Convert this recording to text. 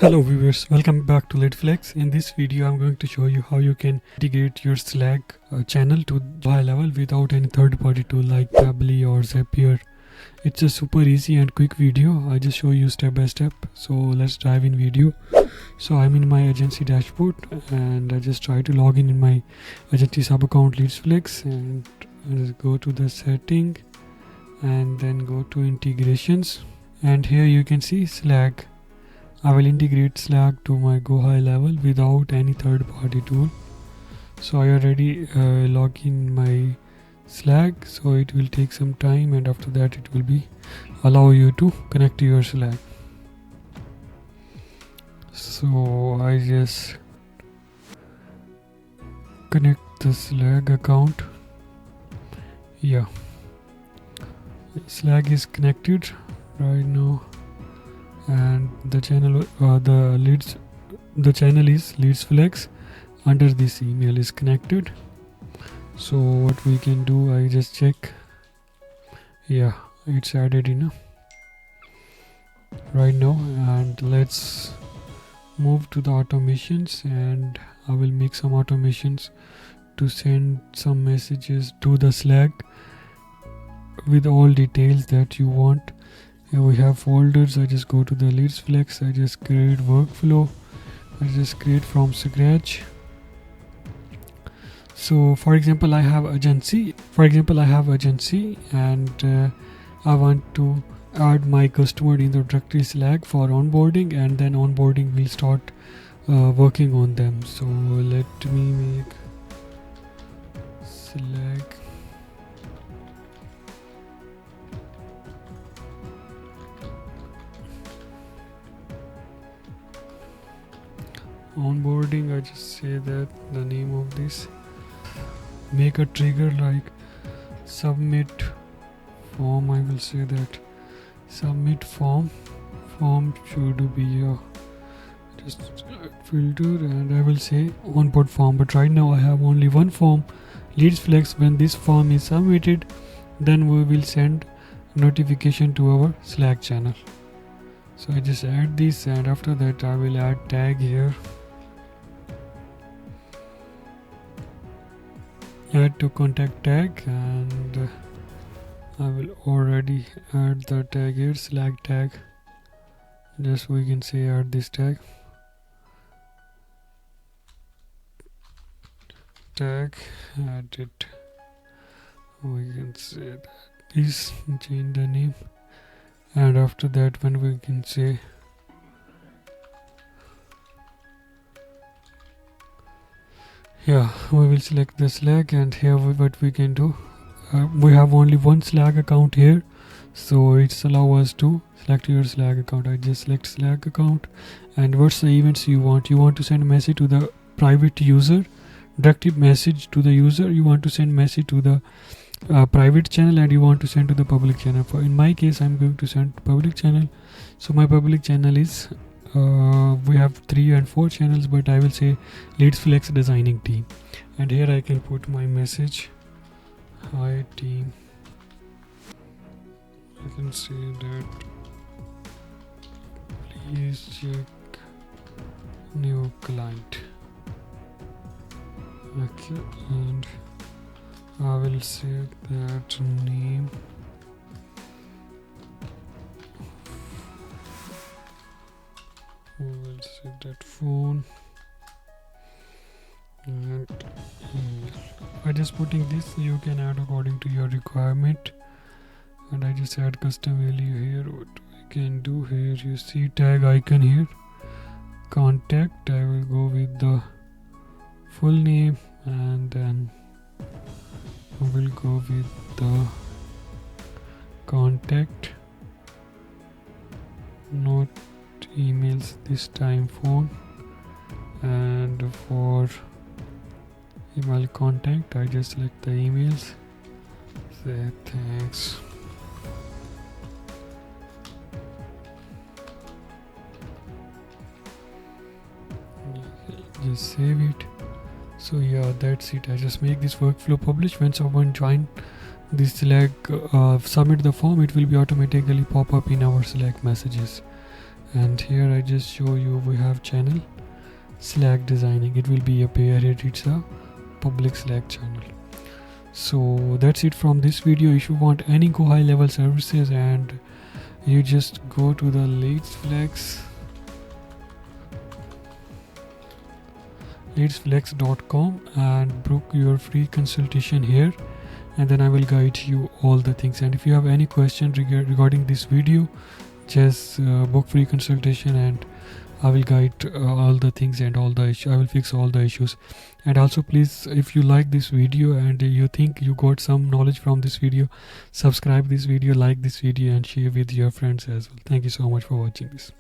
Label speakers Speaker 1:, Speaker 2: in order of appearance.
Speaker 1: Hello viewers, welcome back to Netflix. In this video I'm going to show you how you can integrate your Slack channel to GoHighLevel without any third-party tool like Pabbly or Zapier. It's a super easy and quick video. I just show you step by step. So let's dive in video. So I'm in my agency dashboard and I just try to log in my agency sub account LeadsFlex and just go to the setting and then go to integrations, and here you can see Slack. I will integrate Slack to my GoHighLevel without any third-party tool. So I already log in my Slack, so it will take some time, and after that it will be allow you to connect to your Slack. So I just connect the Slack account. Yeah, Slack is connected right now, and the channel the channel is LeadsFlex under this email is connected. So what we can do, I just check. Yeah, it's added in right now, and let's move to the automations, and I will make some automations to send some messages to the Slack with all details that you want. Here we have folders. I just go to the LeadsFlex, I just create workflow, I just create from scratch. So for example I have agency and I want to add my customer in the directory Slack for onboarding, and then onboarding will start working on them. So let me make Slack onboarding. I just say that the name of this, make a trigger like submit form. I will say that submit form should be a just filter, and I will say onboard form. But right now I have only one form, LeadsFlex. When this form is submitted, then we will send notification to our Slack channel. So I just add this, and after that I will add tag here, add to contact tag, and I will already add the tag here, Slack tag. Just we can say add this tag, add it. We can say that this, change the name, and after that when we can say yeah, we will select the Slack, and here what we can do, we have only one Slack account here, so it's allow us to select your Slack account. I just select Slack account, and what's the events you want to send a message to the private user, directed message to the user, you want to send message to the private channel, and you want to send to the public channel. For in my case I'm going to send to public channel. So my public channel is we have 3 and 4 channels, but I will say LeadsFlex designing team, and here I can put my message, hi team. I can say that please check new client. Okay, and I will say that name, we will say that phone, and email. By just putting this, you can add according to your requirement, and I just add custom value here. What we can do here, you see tag icon here, contact, I will go with the full name, and then I will go with the contact, not emails this time, phone, and for email contact I just select the emails, say thanks. Just save it. So yeah, that's it. I just make this workflow publish. When someone join this Slack, submit the form, it will be automatically pop up in our Slack messages. and here I just show you we have channel Slack designing. It will be a pair here. It's a public Slack channel. So that's it from this video. If you want any GoHighLevel services, and you just go to the leadsflex.com and book your free consultation here, and then I will guide you all the things. And if you have any question regarding this video, just book free consultation and I will guide all the things and all the issues. I will fix all the issues. And also please, if you like this video and you think you got some knowledge from this video, subscribe this video, like this video and share with your friends as well. Thank you so much for watching this.